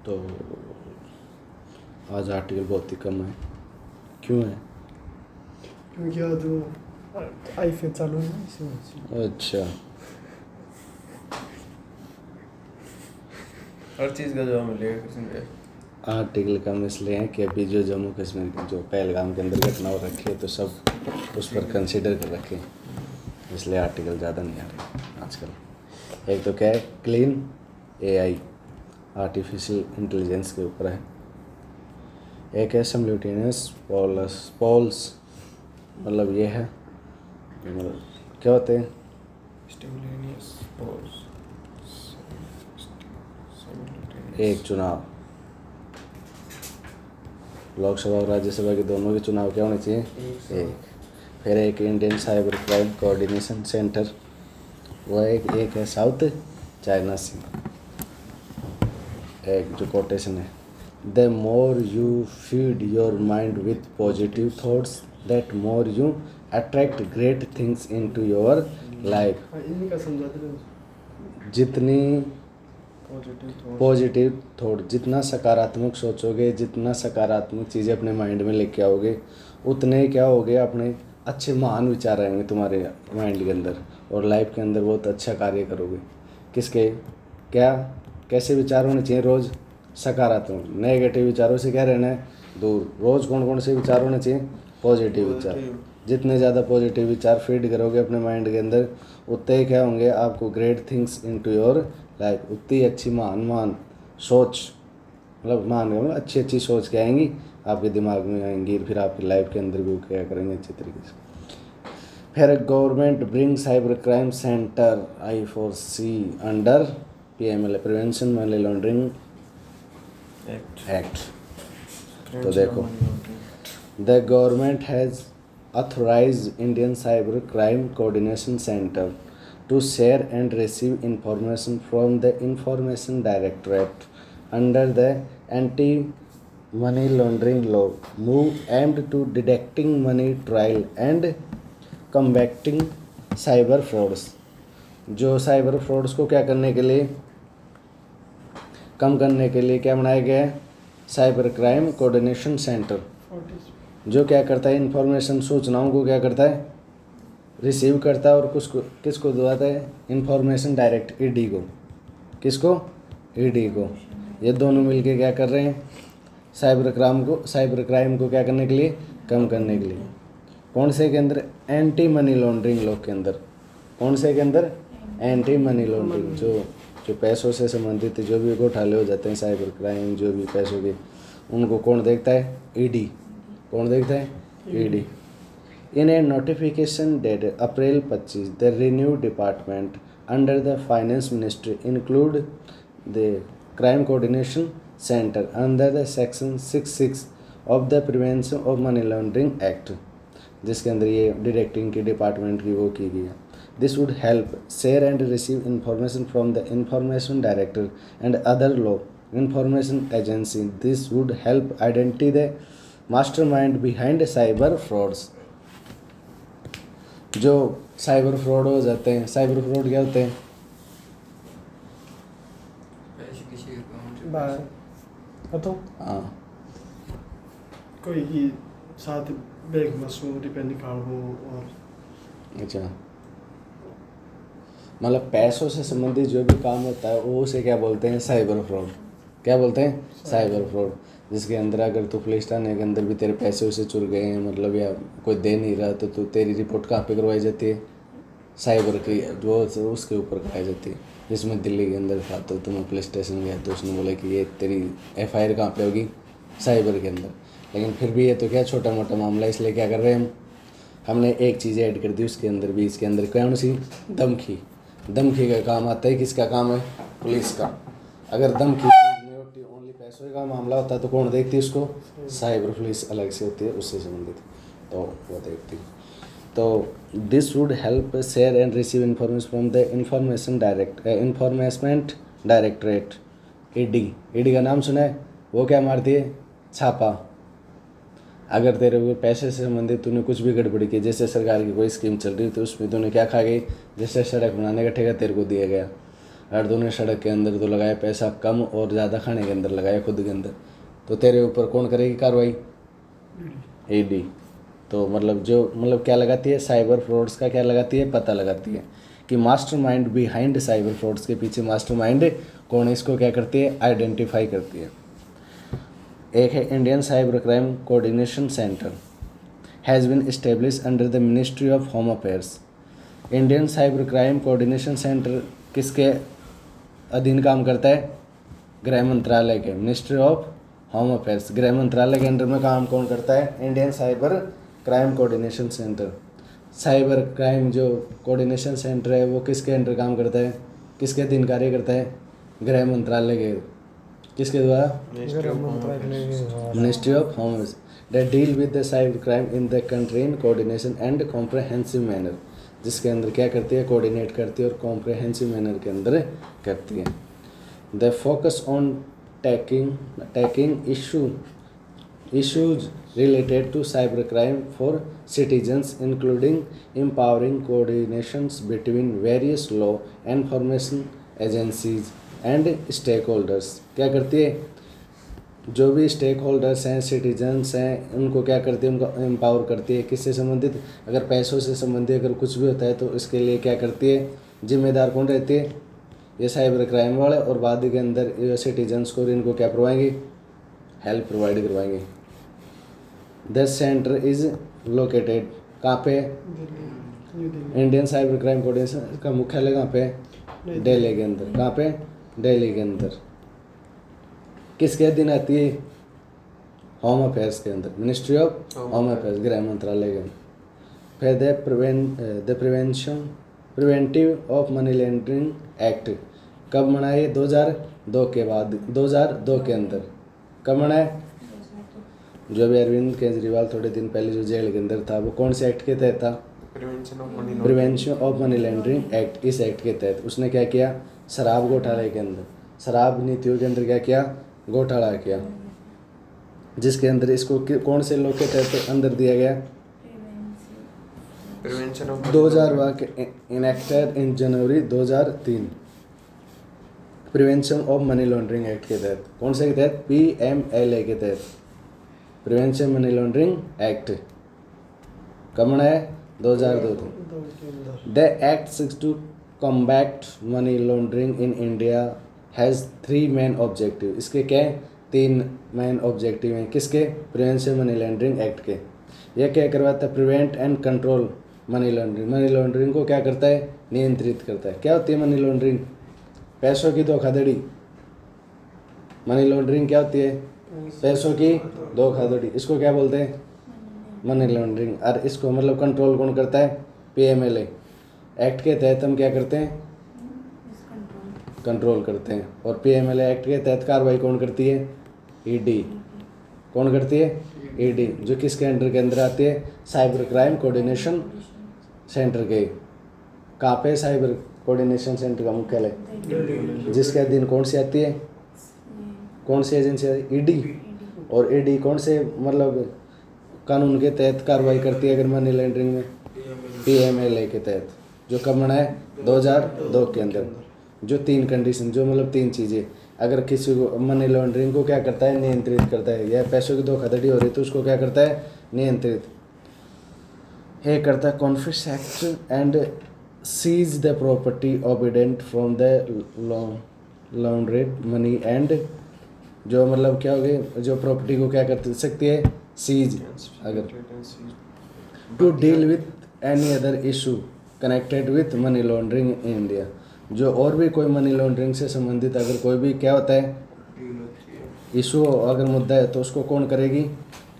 तो आज आर्टिकल बहुत ही कम है। क्यों है? क्योंकि आज वो आईफे चालू है ना, इसी वजह से। अच्छा, हर चीज़ का जवाब मिलेगा किसी में। आर्टिकल कम इसलिए है कि अभी जो जम्मू कश्मीर की जो पहलगाम के अंदर घटना हो रखी है तो सब उस पर कंसिडर कर रखे हैं, इसलिए आर्टिकल ज़्यादा नहीं आ रहे आजकल। एक तो क्या है, क्लीन एआई आर्टिफिशियल इंटेलिजेंस के ऊपर है। एक है सिमुलेटेनियस पोल्स, मतलब ये है मतलब क्या होते हैं, Simultaneous pause. एक चुनाव, लोकसभा और राज्यसभा के दोनों के चुनाव क्या होने चाहिए, एक। फिर एक Indian cyber crime coordination centre, वह एक है साउथ चाइना सी। एक जो कोटेशन है, the more you feed your mind with positive thoughts that more you attract great things into your life. इन्हीं का समझाते रहो। जितनी Positive thoughts. पॉजिटिव थॉट, जितना सकारात्मक सोचोगे, जितना सकारात्मक चीज़ें अपने माइंड में लेके आओगे, उतने क्या होगे, अपने अच्छे महान विचार आएंगे तुम्हारे माइंड के अंदर और लाइफ के अंदर बहुत अच्छा कार्य करोगे। किसके क्या कैसे विचार होने चाहिए रोज़, सकारात्मक। नेगेटिव विचारों से क्या रहना है, दूर। रोज़ कौन कौन से विचार होने चाहिए, पॉजिटिव विचार। जितने ज़्यादा पॉजिटिव विचार फीड करोगे अपने माइंड के अंदर, उतने ही क्या होंगे, आपको great things into your life, उतनी अच्छी महान सोच, मतलब मतलब अच्छी अच्छी सोच के आएंगी आपके दिमाग में आएंगी, फिर आपकी लाइफ के अंदर भी वो क्या करेंगे अच्छे तरीके से। फिर government bring cyber crime centre I4C under PMLA, prevention money laundering act. तो देखो, the government has authorized Indian Cyber Crime Coordination Center to share and receive information from the Information Directorate under the Anti-Money Laundering Law, move aimed to detecting money trail and combating cyber frauds। जो cyber frauds को क्या करने के लिए, कम करने के लिए क्या बनाया गया है, साइबर क्राइम कोऑर्डिनेशन सेंटर, जो क्या करता है, इंफॉर्मेशन सूचनाओं को क्या करता है, रिसीव करता है और किसको दिलाता है, इंफॉर्मेशन डायरेक्ट ED को। किसको, ED को। ये दोनों मिलके क्या कर रहे हैं, साइबर क्राइम को क्या करने के लिए, कम करने के लिए। कौन से के अंदर, एंटी मनी लॉन्ड्रिंग लॉ के अंदर। कौन से के अंदर, एंटी मनी लॉन्ड्रिंग। जो पैसों से संबंधित जो भी घोटाले हो जाते हैं, साइबर क्राइम, जो भी पैसों के, उनको कौन देखता है, ED। कौन देखता है, ED। In A notification dated April 25, the renew department under the finance ministry include the crime coordination centre under the section 66 of the prevention of money laundering act, जिसके अंदर ये डिटेक्टिंग की डिपार्टमेंट की वो की गई है। This would help share and receive information from the information director and other law information agency. This would help identify the mastermind behind cyber frauds. जो साइबर फ्रॉड हो जाते हैं, साइबर फ्रॉड क्या होते हैं, तो हाँ, कोई की साथ बैंक में 100 रुपये निकाल हो और अच्छा, मतलब पैसों से संबंधित जो भी काम होता है वो उसे क्या बोलते हैं, साइबर फ्रॉड। क्या बोलते हैं, साइबर फ्रॉड। जिसके अंदर अगर तो पुलिस थाने के अंदर भी तेरे पैसे उसे चुर गए हैं, मतलब या कोई दे नहीं रहा, तो तू तेरी रिपोर्ट कहाँ पे करवाई जाती है, साइबर की जो उसके ऊपर कराई जाती है। जिसमें दिल्ली के अंदर था, तो तुम पुलिस स्टेशन गए तो उसने बोला कि ये तेरी FIR कहाँ पे होगी, साइबर के अंदर। लेकिन फिर भी ये तो क्या छोटा मोटा मामला, इसलिए क्या कर रहे हैं हमने एक चीज़ ऐड कर दी उसके अंदर भी। इसके अंदर कौन सी, धमकी। धमकी का काम आता है, किसका काम है, पुलिस का। अगर धमकी नहीं होती, ओनली पैसों का मामला होता है, तो कौन देखती है उसको, साइबर पुलिस अलग से होती है, उससे संबंधित, तो वो देखती है। तो this would help share and receive information from the information directorate ED का नाम सुना है, वो क्या मारती है, छापा। अगर तेरे को पैसे से संबंधित तूने कुछ भी गड़बड़ी की, जैसे सरकार की कोई स्कीम चल रही तो उसमें तूने क्या खा गई, जैसे सड़क बनाने का ठेका तेरे को दिया गया, और तूने सड़क के अंदर तो लगाया पैसा कम और ज़्यादा खाने के अंदर लगाया खुद के अंदर, तो तेरे ऊपर कौन करेगी कार्रवाई? ईडी। तो मतलब क्या लगाती है? साइबर फ्रॉड्स का क्या लगाती है? पता लगाती है कि मास्टरमाइंड बिहाइंड साइबर फ्रॉड्स के पीछे मास्टरमाइंड कौन है, इसको क्या करती है? आइडेंटिफाई करती है। एक है Indian cyber crime coordination centre has been establish under the ministry of home affairs. Indian cyber crime coordination centre किसके अधीन काम करता है? गृह मंत्रालय के, मिनिस्ट्री ऑफ होम अफेयर्स, गृह मंत्रालय के अंडर में काम कौन करता है? Indian cyber crime coordination centre. Cyber crime जो कोऑर्डिनेशन सेंटर है वो किसके अंडर काम करता है? किसके अधीन कार्य करता है? गृह मंत्रालय के, किसके द्वारा? Ministry of home affairs. That deal with the cyber crime in the country in coordination and comprehensive manner, जिसके अंदर क्या करती है? कोऑर्डिनेट करती है और कॉम्प्रहेंसिव मैनर के अंदर करती है। The focus on tacking issues related to cybercrime for citizens, including empowering coordinations between various law enforcement agencies and stakeholders। क्या करती है? जो भी स्टेक होल्डर्स हैं, सिटीजन्स हैं, उनको क्या करती है? उनको एम्पावर करती है। किससे संबंधित? अगर पैसों से संबंधित अगर कुछ भी होता है तो इसके लिए क्या करती है? जिम्मेदार कौन रहती है? ये साइबर क्राइम वाले, और बाद के अंदर ये सिटीजन्स को इनको क्या करवाएंगे? हेल्प प्रोवाइड करवाएंगे। द सेंटर इज लोकेटेड कहाँ पे? इंडियन साइबर क्राइम कोऑर्डिनेशन का मुख्यालय कहाँ पे? दिल्ली के अंदर। कहाँ पे? दिल्ली के अंदर। किसके अधीन आती है? होम अफेयर्स के अंदर, मिनिस्ट्री ऑफ होम अफेयर्स, गृह मंत्रालय के अंदर। फिर the preventive of money laundering act कब बनाए? 2002 के बाद, 2002 के अंदर। कब बनाए? जो अभी अरविंद केजरीवाल थोड़े दिन पहले जो जेल के अंदर था, वो कौन से एक्ट के तहत था? Prevention of money laundering act. इस एक्ट के तहत उसने क्या किया? शराब घोटाले के अंदर, शराब नीतियों के अंदर क्या किया? घोटाला किया, जिसके अंदर इसको कौन से लॉ के तहत अंदर दिया गया? 2000 के enacted in January 2003 prevention of money laundering act के तहत। कौन से के तहत? PMLA के तहत, प्रिवेंशन मनी लॉन्ड्रिंग एक्ट। कब बनाया? 2002। The act seeks to combat money laundering in India has 3 main objective. इसके क्या है? 3 मेन ऑब्जेक्टिव हैं। किसके? प्रिवेंशन मनी लॉन्ड्रिंग एक्ट के। यह क्या करवाता है? Prevent and control money laundering. Money laundering को क्या करता है? नियंत्रित करता है। क्या होती है मनी लॉन्ड्रिंग? पैसों की धोखाधड़ी। मनी लॉन्ड्रिंग क्या होती है? पैसों की धोखाधड़ी। इसको क्या बोलते हैं? Money laundering. और इसको मतलब कंट्रोल कौन करता है? PMLA एक्ट के तहत हम क्या करते हैं? कंट्रोल करते हैं। और PMLA एक्ट के तहत कार्रवाई कौन करती है? ED। कौन करती है? ED, जो किसके अंडर के अंदर आती है? साइबर क्राइम कोऑर्डिनेशन सेंटर के। कहाँ पे? साइबर कोऑर्डिनेशन सेंटर का मुख्यालय, जिसके अधीन कौन सी आती है? कौन सी एजेंसी है? ED। और ED कौन से मतलब कानून के तहत कार्रवाई करती है अगर मनी लॉन्ड्रिंग में? PMLA के तहत, जो कब बना है? 2002 के अंदर। जो 3 कंडीशन, जो मतलब 3 चीज़ें, अगर किसी को मनी लॉन्ड्रिंग को क्या करता है? नियंत्रित करता है। या पैसों की धोखाधड़ी हो रही तो उसको क्या करता है? नियंत्रित। ये करता है confiscate and seize the property obtained from the laundered money and, जो मतलब क्या हो गई? जो प्रॉपर्टी को क्या कर सकती है? सीज। अगर to deal with any other issue connected with money laundering in India, जो और भी कोई मनी लॉन्ड्रिंग से संबंधित अगर कोई भी क्या होता है? इशू अगर मुद्दा है तो उसको कौन करेगी?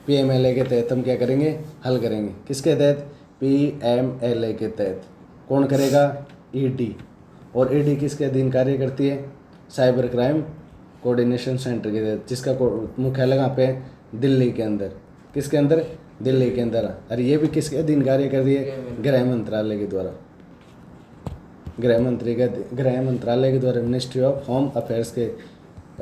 PMLA के तहत हम क्या करेंगे? हल करेंगे। किसके तहत? PMLA के तहत। कौन करेगा? ED। और ED किसके अधीन कार्य करती है? साइबर क्राइम कोऑर्डिनेशन सेंटर के तहत, जिसका मुख्यालय कहाँ पे है? दिल्ली के अंदर। किसके अंदर? दिल्ली के अंदर। और ये भी किसके अधीन कार्य कर रही है? गृह मंत्रालय के द्वारा। गृह मंत्रालय के द्वारा मिनिस्ट्री ऑफ होम अफेयर्स के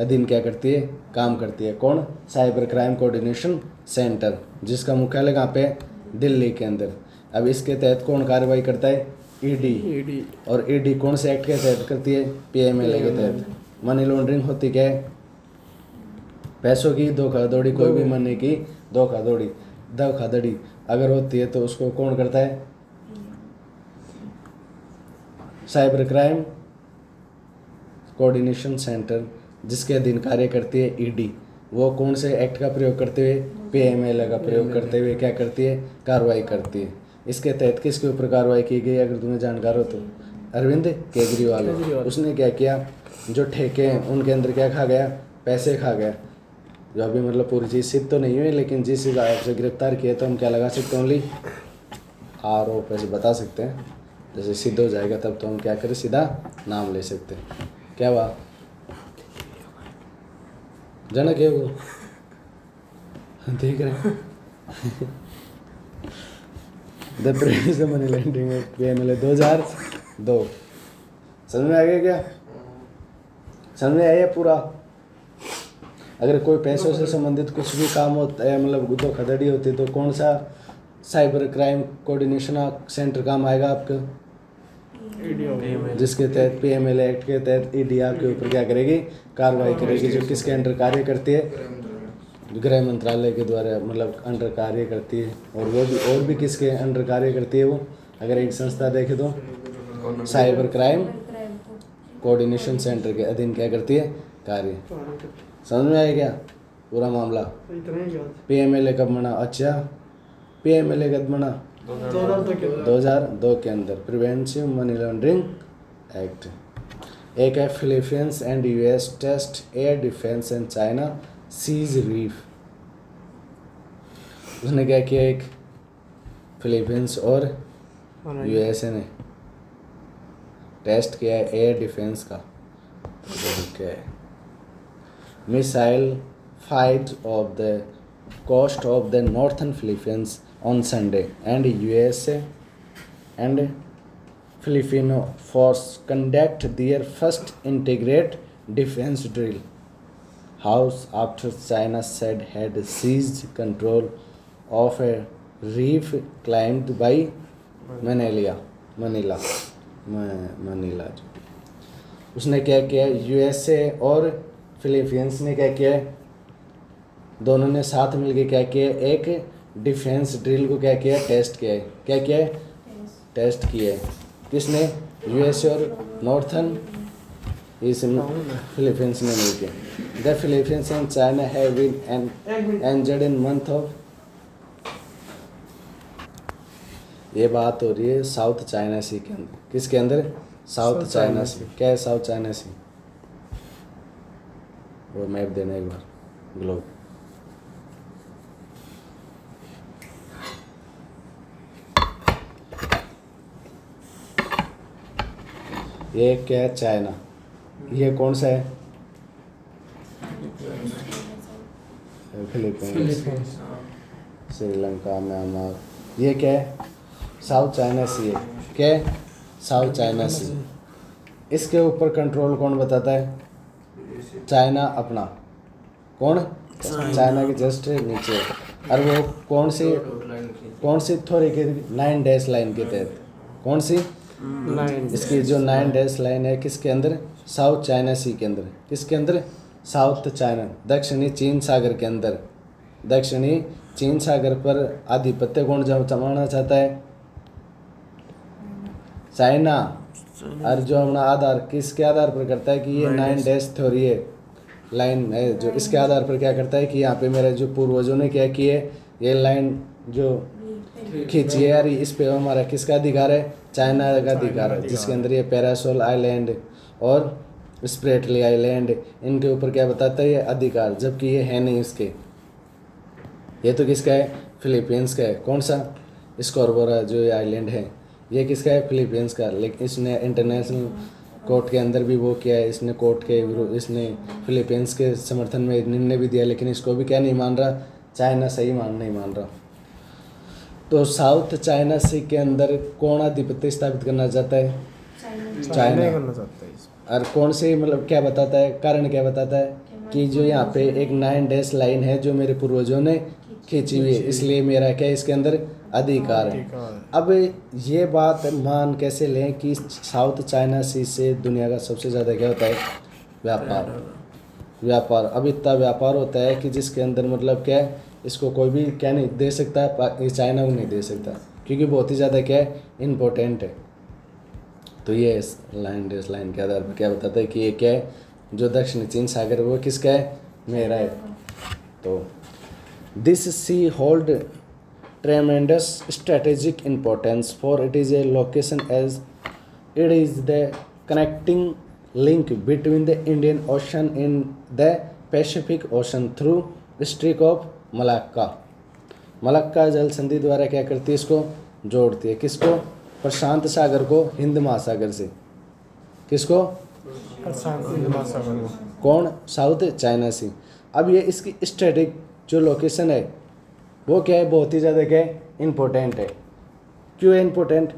अधीन क्या करती है? काम करती है। कौन? साइबर क्राइम कोऑर्डिनेशन सेंटर, जिसका मुख्यालय कहाँ पे है? दिल्ली के अंदर। अब इसके तहत कौन कार्रवाई करता है? ईडी। ईडी और ईडी कौन से एक्ट के तहत करती है? पीएमएलए के तहत। मनी लॉन्ड्रिंग होती क्या है? पैसों की धोखाधड़ी, कोई भी मनी की धोखाधड़ी अगर होती है तो उसको कौन करता है? साइबर क्राइम कोऑर्डिनेशन सेंटर, जिसके अधीन कार्य करती है ईडी, वो कौन से एक्ट का प्रयोग करते हुए? पीएमएलए का प्रयोग करते हुए क्या करती है? कार्रवाई करती है। इसके तहत किसके ऊपर कार्रवाई की गई अगर तुम्हें जानकार हो तो? अरविंद केजरीवाल। उसने क्या किया? जो ठेके हैं उनके अंदर क्या खा गया? पैसे खा गया। जो अभी मतलब पूरी चीज़ सिद्ध तो नहीं हुई, लेकिन जिस हिसाब से गिरफ्तार किए तो हम क्या लगा सकते हैं? ओनली आरोप ऐसे बता सकते हैं। जैसे सिद्ध हो जाएगा तब तो हम क्या करें? सीधा नाम ले सकते हैं। क्या हुआ? जनक है वो, देख रहे the press money laundering act PMLA 2002। समझ में आ गया क्या? समझ में आया पूरा? अगर कोई पैसों से संबंधित कुछ भी काम होता है, मतलब धोखाधड़ी होती है, तो कौन सा साइबर क्राइम कोऑर्डिनेशन सेंटर काम आएगा आपका? जिसके तहत पीएमएलए एक्ट के तहत ईडी आपके ऊपर क्या करेगी? कार्रवाई करेगी। जो किसके अंडर कार्य करती है? गृह मंत्रालय के द्वारा मतलब अंडर कार्य करती है। और वो भी और भी किसके अंडर कार्य करती है वो? अगर एक संस्था देखे तो साइबर क्राइम कोऑर्डिनेशन सेंटर के अधीन क्या करती है? कार्य। समझ में आया क्या पूरा मामला? पीएमएलए कब बना? अच्छा, पीएमएलए कब बना? 2002 के अंदर। Preventive money laundering act. एक है Philippines and US test air defence and China seize reef. उसने क्या किया? एक फिलीपींस और यूएसए ने टेस्ट किया है एयर डिफेंस का। क्या है? Missile fight off the coast of the northern Philippines on Sunday, and USA and Filipino force conduct their first integrated defense drill. House after China said had seized control of a reef claimed by Manila. उसने क्या किया? USA और Philippines ने क्या किया? दोनों ने साथ मिलकर क्या किया? एक डिफेंस ड्रिल को क्या किया? टेस्ट किया है। क्या किया है? टेस्ट किया है। किसने? यूएसए और नॉर्थन इस फिलीपींस ने मिलकर। The Philippines and China have been angered in month of. ये बात हो रही है साउथ चाइना सी के अंदर। किसके अंदर? साउथ चाइना सी। क्या है साउथ चाइना सी? वो मैप देना एक बार, ग्लोब। ये क्या है? चाइना। ये कौन सा है? Philippines, Sri Lanka, Myanmar. ये क्या है? साउथ चाइना सी है। क्या है? साउथ चाइना सी। इसके ऊपर कंट्रोल कौन बताता है? चाइना अपना। कौन? चाइना के जस्ट नीचे। और वो कौन सी थोड़ी के 9 डैश लाइन के तहत? कौन सी? इसकी जो 9 डैश लाइन है किसके अंदर? साउथ चाइना सी के अंदर। किसके अंदर? साउथ चाइना, दक्षिणी चीन सागर के अंदर। दक्षिणी चीन सागर पर आधिपत्य कौन जमाना चाहता है? चाइना। और जो अपना आधार किसके आधार पर करता है कि ये 9 डैश थ्योरी है, लाइन है, जो इसके आधार पर क्या करता है कि यहाँ पे मेरे जो पूर्वजों ने क्या किए, ये लाइन जो खींची है यार, इस पे हमारा किसका अधिकार है? चाइना का अधिकार है। जिसके अंदर ये पैरासोल आइलैंड और स्प्रेटली आइलैंड, इनके ऊपर क्या बताता है? ये अधिकार, जबकि ये है नहीं इसके। ये तो किसका है? फिलीपींस का है। कौन सा? स्कॉर्बोरा जो ये आइलैंड है, ये किसका है? फिलीपींस का। लेकिन इसने इंटरनेशनल कोर्ट के अंदर भी वो किया है, इसने कोर्ट के इसने फिलीपींस के समर्थन में निर्णय भी दिया, लेकिन इसको भी क्या नहीं मान रहा? चाइना सही नहीं मान रहा। तो साउथ चाइना सी के अंदर कौन आधिपत्य स्थापित करना चाहता है? चाइना करना चाहता है। और कौन से मतलब क्या बताता है? कारण क्या बताता है? कि जो यहाँ पे एक 9 डैश लाइन है जो मेरे पूर्वजों ने खींची हुई है, इसलिए मेरा क्या इसके अंदर अधिकार है। अब ये बात मान कैसे लें कि साउथ चाइना सी से दुनिया का सबसे ज़्यादा क्या होता है, व्यापार। अब इतना व्यापार होता है कि जिसके अंदर मतलब क्या है, इसको कोई भी क्या नहीं दे सकता, ये चाइना को नहीं दे सकता, क्योंकि बहुत ही ज़्यादा क्या है, इम्पोर्टेंट है। तो ये इस लाइन के आधार पर क्या बताता है कि ये क्या है, जो दक्षिण चीन सागर वो किसका है, मेरा है। तो this sea hold tremendous strategic importance, for it is a location as it is the connecting link between the Indian Ocean and the Pacific Ocean through Strait of Malacca। Malacca जल संधि द्वारा क्या करती है, इसको जोड़ती है, किसको, प्रशांत सागर को हिंद महासागर से, किसको, प्रशांत महासागर को, कौन, साउथ चाइना सी। अब ये इसकी स्ट्रेटेजिक जो लोकेशन है वो क्या है, बहुत ही ज़्यादा क्या है, इम्पोर्टेंट है। क्यों है important,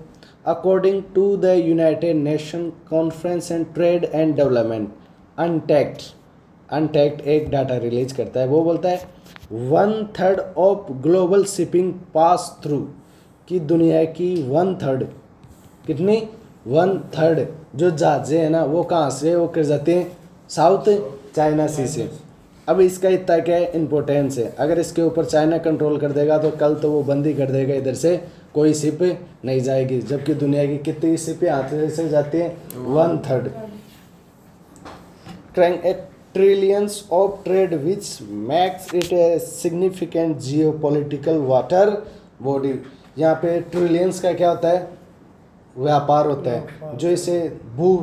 according to the United Nation conference and trade and development UNCTAD एक डाटा रिलीज करता है, वो बोलता है 1/3 of global shipping pass through, कि दुनिया की 1/3, कितनी, 1/3 जो जहाज़ें हैं ना वो कहाँ से, वो कर जाते हैं साउथ चाइना सी से। अब इसका इतना क्या है, इम्पोर्टेंस है, अगर इसके ऊपर चाइना कंट्रोल कर देगा तो कल तो वो बंदी कर देगा, इधर से कोई शिप नहीं जाएगी, जबकि दुनिया की कितनी शिपें हाथ से जाती हैं, 1/3। Trillions of trade which max it a significant geopolitical water body. यहाँ पे ट्रिलियंस का क्या होता है, व्यापार होता है, जो इसे भू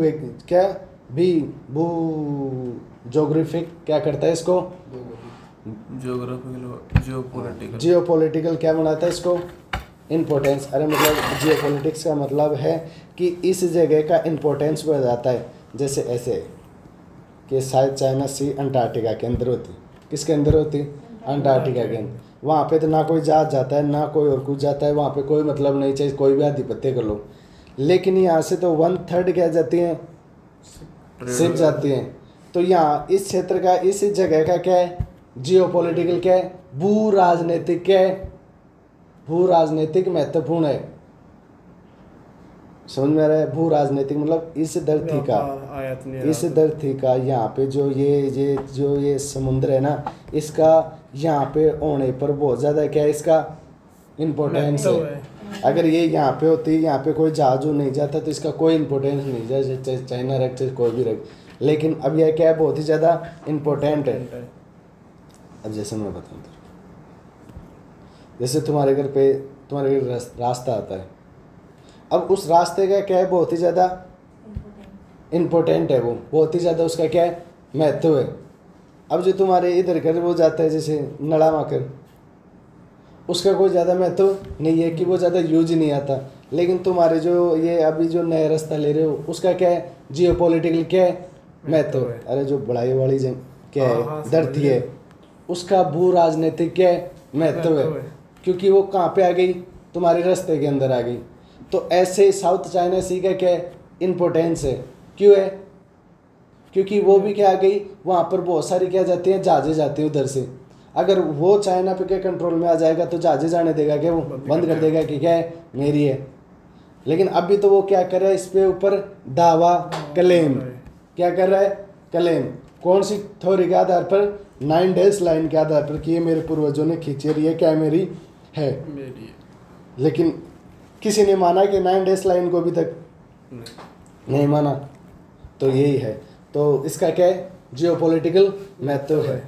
जोग्राफिक क्या करता है, इसको जियोपॉलिटिकल क्या बनाता है, इसको इम्पोर्टेंस। अरे मतलब जियोपॉलिटिक्स का मतलब है कि इस जगह का इम्पोर्टेंस बढ़ जाता है। जैसे ऐसे कि शायद चाइना सी अंटार्कटिका के अंदर होती, किसके अंदर होती, अंटार्कटिका के अंदर, वहाँ पे तो ना कोई जहाज जाता है ना कोई और कुछ जाता है, वहाँ पे कोई मतलब नहीं, चाहिए कोई भी आधिपत्य कर लो। लेकिन यहाँ से तो 1/3 क्या जाती हैं, शिप जाती हैं। तो यहाँ इस क्षेत्र का, इस जगह का क्या है, जियोपॉलिटिकल क्या है, भू राजनीतिक क्या है, भू राजनीतिक महत्वपूर्ण है। समझ में आ रहा है, भू राजनीतिक मतलब इस धरती का यहाँ पे जो ये समुद्र है ना, इसका यहाँ पे होने पर बहुत ज़्यादा क्या है, इसका इम्पोर्टेंस है। अगर ये यहाँ पे होती, यहाँ पे कोई जहाज नहीं जाता तो इसका कोई इम्पोर्टेंस नहीं, जैसे चाइना रख चाहे कोई भी रख, लेकिन अब यह क्या है, बहुत ही ज़्यादा इम्पोर्टेंट है। अब जैसे मैं बताऊँ तो, जैसे तुम्हारे घर पे तुम्हारे घर रास्ता आता है, अब उस रास्ते का क्या है, बहुत ही ज़्यादा इम्पोर्टेंट है, वो बहुत ही ज़्यादा उसका क्या है, महत्व है। अब जो तुम्हारे इधर घर वो जाता है जैसे नड़ा माकर, उसका कोई ज़्यादा महत्व नहीं है, कि वो ज़्यादा यूज नहीं आता। लेकिन तुम्हारे जो ये अभी जो नया रास्ता ले रहे हो, उसका क्या है, जियोपॉलिटिकल क्या है, महत्व। अरे जो बड़ाई वाली क्या है, धरती है, उसका भू राजनीतिक क्या है, महत्व है, क्योंकि वो कहाँ पे आ गई, तुम्हारे रास्ते के अंदर आ गई। तो ऐसे साउथ चाइना सी का क्या है, इम्पोर्टेंस है। क्यों है, क्योंकि वो भी क्या आ गई, वहाँ पर बहुत सारी क्या जाती हैं, जहाजें जाती हैं उधर से। अगर वो चाइना पे क्या कंट्रोल में आ जाएगा तो जहाजें जाने देगा क्या, वो बंद कर देगा कि क्या है, मेरी है। लेकिन अभी तो वो क्या कर रहा है, इस पे ऊपर दावा क्लेम, क्या कर रहा है, क्लेम। कौन सी थ्योरी के आधार पर, 9 डेज लाइन के आधार पर, कि ये मेरे पूर्वजों ने खींची रही है, क्या मेरी है, मेरी है। लेकिन किसी ने माना कि 9 डेज लाइन को अभी तक नहीं माना। तो यही है, तो इसका क्या है, जियोपॉलिटिकल महत्व है।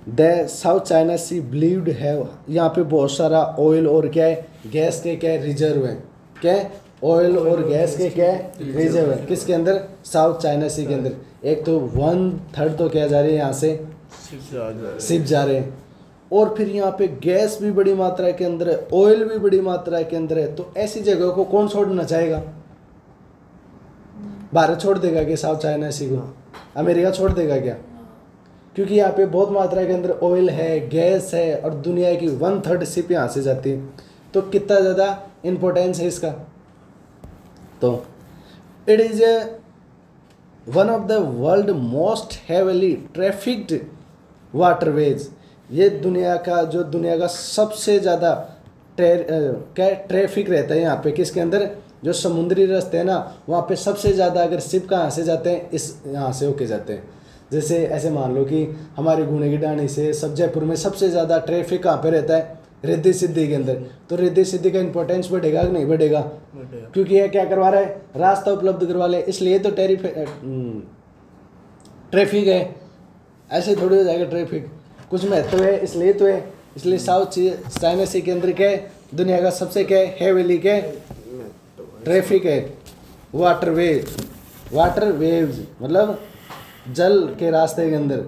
The South China Sea believed है, यहाँ पे बहुत सारा ऑयल और क्या है, गैस के क्या रिजर्व है, क्या है, ऑयल और गैस के क्या रिजर्व है, किसके अंदर, साउथ चाइना सी के अंदर। एक तो 1/3 तो क्या जा रही है, यहाँ से शिप जा रहे हैं, और फिर यहाँ पे गैस भी बड़ी मात्रा के अंदर है, ऑयल भी बड़ी मात्रा के अंदर है। तो ऐसी जगह को कौन छोड़ना चाहेगा, भारत छोड़ देगा क्या साउथ चाइना सी को, अमेरिका छोड़ देगा क्या, क्योंकि यहाँ पे बहुत मात्रा के अंदर ऑयल है, गैस है, और दुनिया की 1/3 शिप यहाँ से जाती है। तो कितना ज़्यादा इम्पोर्टेंस है इसका। तो it is one of the world most heavily trafficked waterways, ये दुनिया का सबसे ज़्यादा क्या ट्रैफिक रहता है यहाँ पे, किसके अंदर, जो समुद्री रास्ते हैं ना वहाँ पे सबसे ज़्यादा अगर शिप कहाँ से जाते हैं, इस यहाँ से होके जाते हैं। जैसे ऐसे मान लो कि हमारे गुणे की डाणी से सब जयपुर में सबसे ज़्यादा ट्रैफिक कहाँ पे रहता है, रिद्धि सिद्धि के अंदर। तो रिद्धि सिद्धि का इंपॉर्टेंस बढ़ेगा कि नहीं बढ़ेगा, क्योंकि ये क्या करवा रहा है, रास्ता उपलब्ध करवा ले, इसलिए तो ट्रैफिक है। ऐसे थोड़ी हो जाएगा ट्रैफिक, कुछ महत्व है इसलिए तो है। इसलिए साउथ चाइना सी के अंदर क्या है, दुनिया का सबसे क्या है, हेविली क्या ट्रैफिक है। वाटर वेव्स मतलब जल के रास्ते के अंदर।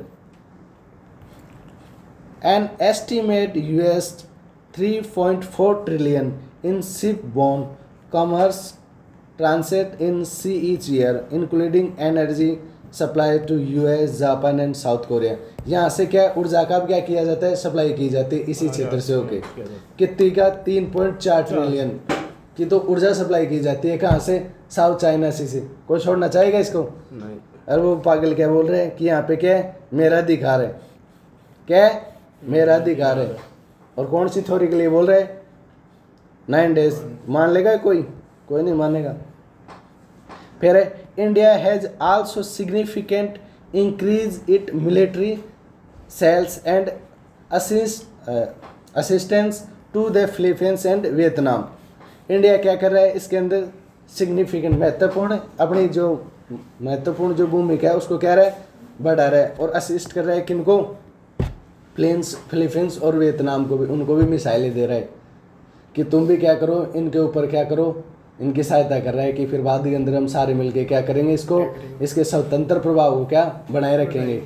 An estimate US 3.4 trillion in ship-borne commerce transit in sea each year, including energy supply to US, Japan and south Korea. यहाँ से क्या ऊर्जा का क्या किया जाता है, सप्लाई की जाती है इसी क्षेत्र से होके। कितनी का, 3.4 ट्रिलियन की तो ऊर्जा सप्लाई की जाती है। कहाँ से, साउथ चाइना सी से। कोई छोड़ना चाहेगा इसको नहीं। और वो पागल क्या बोल रहे हैं कि यहाँ पे क्या है, मेरा अधिकार है, क्या है, मेरा अधिकार है। और कौन सी थ्योरी के लिए बोल रहे हैं, 9 days। मान लेगा कोई नहीं मानेगा। फिर India has also significant increase it military sales and assistance to the Philippines and Vietnam. India क्या कर रहा है, इसके अंदर सिग्निफिकेंट अपनी जो महत्वपूर्ण जो भूमिका है उसको क्या रहा है, बढ़ा रहा है। और असिस्ट कर रहा है किनको, फिलीपींस और वियतनाम को भी, उनको भी मिसाइलें दे रहा है कि तुम भी क्या करो, इनके ऊपर क्या करो, इनकी सहायता कर रहा है कि फिर बाद के अंदर हम सारे मिलके क्या करेंगे, इसके स्वतंत्र प्रभाव को क्या बनाए रखेंगे।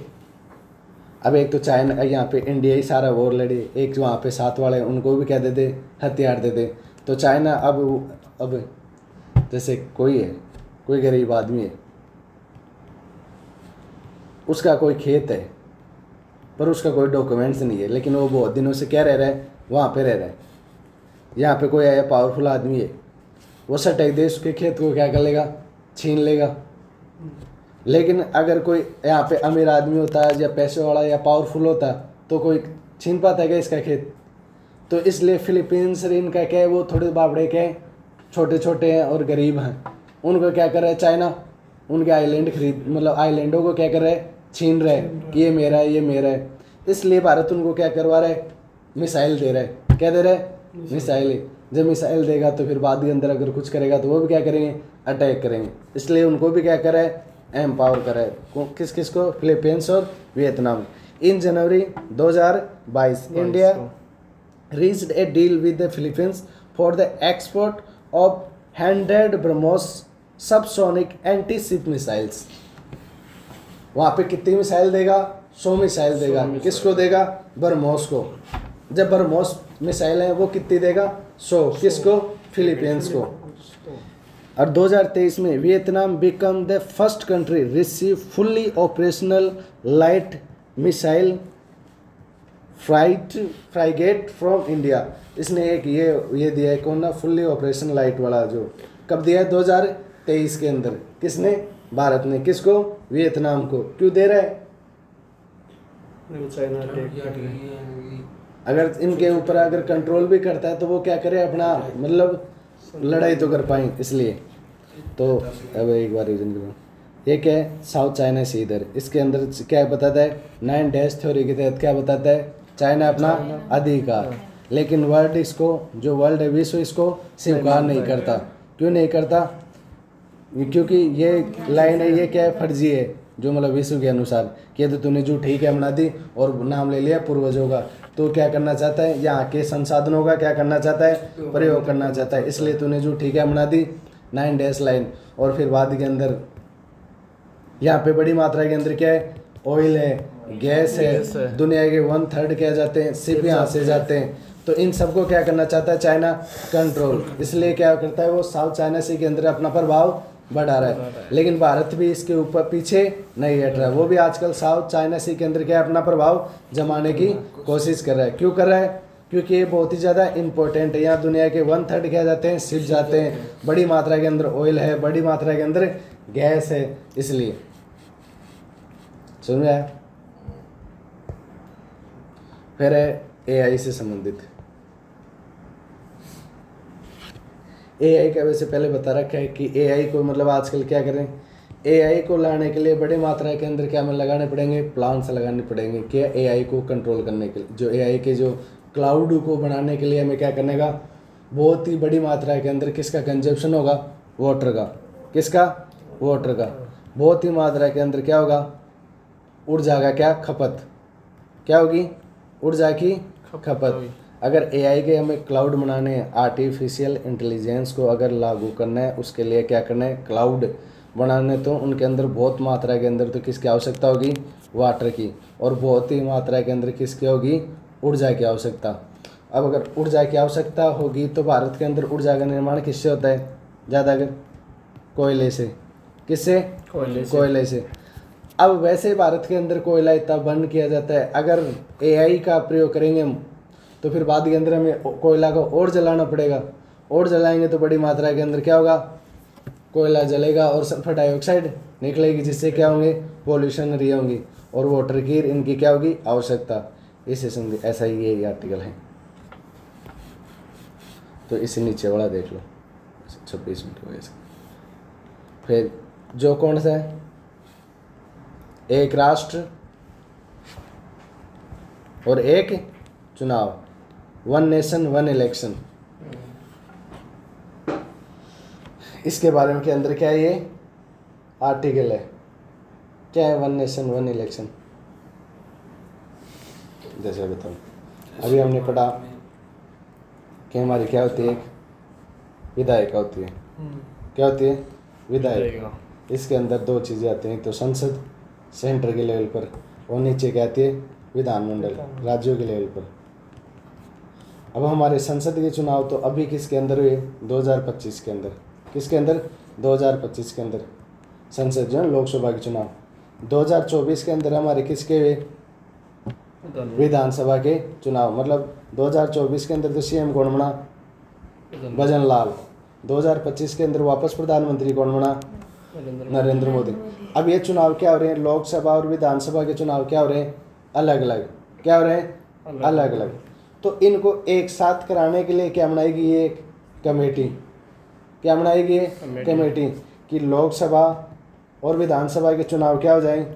अब एक तो चाइना यहाँ पे इंडिया ही सारा वॉर लड़े, एक वहाँ पे साथ वाले उनको भी क्या दे दे, हथियार दे दे। तो चाइना अब जैसे कोई गरीब आदमी है, उसका कोई खेत है पर उसका कोई डॉक्यूमेंट्स नहीं है, लेकिन वो बहुत दिनों से क्या रह रहा है, वहाँ पे रह रहा है। यहाँ पे कोई आया पावरफुल आदमी है, वो सटक दे उसके खेत को क्या कर लेगा, छीन लेगा। लेकिन अगर कोई यहाँ पे अमीर आदमी होता है या पैसे वाला या पावरफुल होता तो कोई छीन पाता है क्या इसका खेत। तो इसलिए फिलीपींस इनका क्या है, वो थोड़े बाबड़े के छोटे छोटे हैं और गरीब हैं, उनको क्या कर रहा है चाइना, उनके आइलैंडों को क्या कर रहा है, छीन रहा है कि ये मेरा है, ये मेरा है। इसलिए भारत उनको क्या करवा रहा है, मिसाइल दे रहा है। क्या दे रहा है, मिसाइल। जब मिसाइल देगा तो फिर बाद के अंदर अगर कुछ करेगा तो वो भी क्या करेंगे, अटैक करेंगे। इसलिए उनको भी क्या करा है, एम्पावर करा है। किस को, फिलीपींस और Vietnam. In January 2022 India reached a deal with the Philippines for the export of 100 BrahMos subsonic anti-ship missiles। वहाँ पे कितनी मिसाइल देगा, 100 मिसाइल देगा। किसको देगा, ब्रह्मोस को। जब ब्रह्मोस मिसाइल है वो कितनी देगा, 100। किसको, फिलीपींस को। और 2023 में Vietnam become the first country receive fully operational light missile frigate from India. इसने एक ये दिया है, कौन ना, फुल्ली ऑपरेशन लाइट वाला, जो कब दिया है, 2023 के अंदर। किसने, भारत ने। किसको, वियतनाम को। क्यों दे रहा है, अगर इनके ऊपर अगर कंट्रोल भी करता है तो वो क्या करे, अपना लड़ाई तो कर पाए, इसलिए। तो अब एक बार रीजन करो, ये क्या है, साउथ चाइना सी इधर। इसके अंदर क्या बताता है, 9 dash थ्योरी के तहत क्या बताता है, चाइना अपना अधिकार। लेकिन वर्ल्ड इसको, जो वर्ल्ड है, विश्व इसको स्वीकार नहीं करता। क्यों नहीं करता, क्योंकि ये लाइन है, ये क्या है, फर्जी है, जो विश्व के अनुसार कि तो तूने झूठी क्या बना दी और नाम ले लिया पूर्वजों का। तो क्या करना चाहता है, यहाँ के संसाधनों का क्या करना चाहता है, प्रयोग करना चाहता है। इसलिए तूने झूठी क्या बना दी, 9 dash लाइन। और फिर बाद के अंदर यहाँ पे बड़ी मात्रा के अंदर क्या है, ऑयल है, गैस है। दुनिया के 1/3 क्या जाते हैं, सिर्फ यहाँ से जाते हैं। तो इन सबको क्या करना चाहता है चाइना, कंट्रोल। इसलिए क्या करता है वो, साउथ चाइना सी के अंदर अपना प्रभाव बढ़ा रहा है। लेकिन भारत भी इसके ऊपर पीछे नहीं हट रहा है, वो भी आजकल साउथ चाइना सी के अंदर क्या अपना प्रभाव जमाने की कोशिश कर रहा है। क्यों कर रहा है, क्योंकि ये बहुत ही ज़्यादा इंपॉर्टेंट है। यहाँ दुनिया के 1/3 क्या जाते हैं, सिर्फ जाते हैं। बड़ी मात्रा के अंदर ऑयल है, बड़ी मात्रा के अंदर गैस है, इसलिए। समझ में आया। फिर है एआई से संबंधित। एआई का वैसे पहले बता रखा है कि एआई को मतलब आजकल क्या करें, एआई को लाने के लिए बड़ी मात्रा के अंदर क्या हमें लगाने पड़ेंगे, प्लान्स लगाने पड़ेंगे क्या एआई को कंट्रोल करने के लिए। जो एआई के जो क्लाउड को बनाने के लिए हमें क्या करने का, बहुत ही बड़ी मात्रा के अंदर किसका कंजप्शन होगा, वाटर का। किसका, वाटर का। बहुत ही मात्रा के अंदर क्या होगा, ऊर्जा का क्या खपत, क्या होगी, ऊर्जा की खपत। अगर एआई के हमें क्लाउड बनाने हैं, आर्टिफिशियल इंटेलिजेंस को अगर लागू करना है, उसके लिए क्या करना है, क्लाउड बनाने, तो उनके अंदर बहुत मात्रा के अंदर तो किसकी आवश्यकता होगी, वाटर की, और बहुत ही मात्रा के अंदर किसकी होगी, ऊर्जा की आवश्यकता। अब अगर ऊर्जा की आवश्यकता होगी तो भारत के अंदर ऊर्जा का निर्माण किससे होता है ज़्यादातर, कोयले से। किससे, कोयले से। अब वैसे भारत के अंदर कोयला इतना बर्न किया जाता है, अगर एआई का प्रयोग करेंगे हम तो फिर बाद के अंदर हमें कोयला को और जलाना पड़ेगा, और जलाएंगे तो बड़ी मात्रा के अंदर क्या होगा, कोयला जलेगा और सल्फर डाइऑक्साइड निकलेगी, जिससे क्या होंगे, पॉल्यूशन रही होंगी, और वाटर की इनकी क्या होगी, आवश्यकता। इसे समझे, ऐसा ही ये आर्टिकल है। तो इसे नीचे वाला देख लो, 26 मिनट हो गए। फिर जो कौन सा है, एक राष्ट्र और एक चुनाव, वन नेशन वन इलेक्शन, इसके बारे में के अंदर क्या है, ये आर्टिकल है। क्या है वन नेशन वन इलेक्शन, जैसे बताऊँ, अभी हमने पढ़ा कि हमारी क्या होती है, विधायिका होती है। क्या होती है, विधायिका। इसके अंदर दो चीज़ें आती हैं, तो संसद सेंटर के लेवल पर, और नीचे क्या आती है, विधानमंडल राज्यों के लेवल पर। अब हमारे संसद के चुनाव तो अभी किसके अंदर हुए, 2025 के अंदर। किसके अंदर, 2025 के अंदर संसद जो है लोकसभा के चुनाव। 2024 के अंदर हमारे किसके हुए, विधानसभा के चुनाव। मतलब 2024 के अंदर तो सीएम कौन बना, भजन लाल। 2025 के अंदर वापस प्रधानमंत्री कौन बना, नरेंद्र मोदी। अब ये चुनाव क्या हो रहे हैं, लोकसभा और विधानसभा के चुनाव क्या हो रहे हैं, अलग अलग। क्या हो रहे हैं, अलग अलग। तो इनको एक साथ कराने के लिए क्या बनाएगी ये एक कमेटी, क्या बनाएगी ये कमेटी, कि लोकसभा और विधानसभा के चुनाव क्या हो जाएं,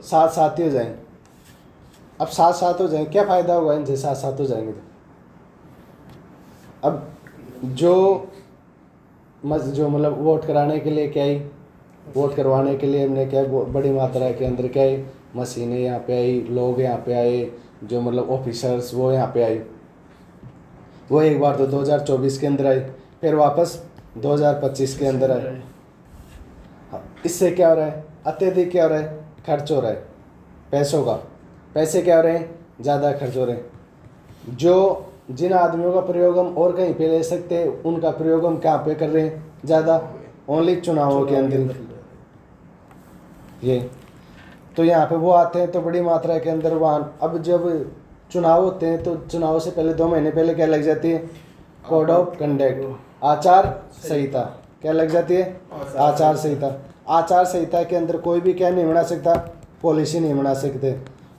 साथ साथ ही हो जाएं। अब साथ साथ हो जाएं, क्या फ़ायदा होगा इनसे, साथ साथ हो जाएंगे तो। अब जो मतलब वोट कराने के लिए क्या ही, वोट करवाने के लिए हमने क्या बड़ी मात्रा के अंदर क्या है, मशीनें यहाँ पे आई, लोग यहाँ पे आए, जो मतलब ऑफिसर्स वो यहाँ पे आए। वो एक बार तो 2024 के अंदर आए, फिर वापस 2025 के अंदर आए। इससे क्या हो रहा है, अत्यधिक क्या हो रहा है, खर्च हो रहा है पैसों का। पैसे क्या हो रहे हैं, ज़्यादा खर्च हो रहे हैं। जो जिन आदमियों का प्रयोग हम और कहीं पे ले सकते हैं, उनका प्रयोग हम कहाँ पे कर रहे हैं ज़्यादा, ओनली चुनावों के अंदर। ये तो यहाँ पे वो आते हैं तो बड़ी मात्रा के अंदर वाहन। अब जब चुनाव होते हैं तो चुनाव से पहले 2 महीने पहले क्या लग जाती है, कोड ऑफ कंडक्ट, आचार संहिता। क्या लग जाती है, आचार संहिता। आचार संहिता के अंदर कोई भी क्या नहीं बना सकता, पॉलिसी नहीं बना सकते,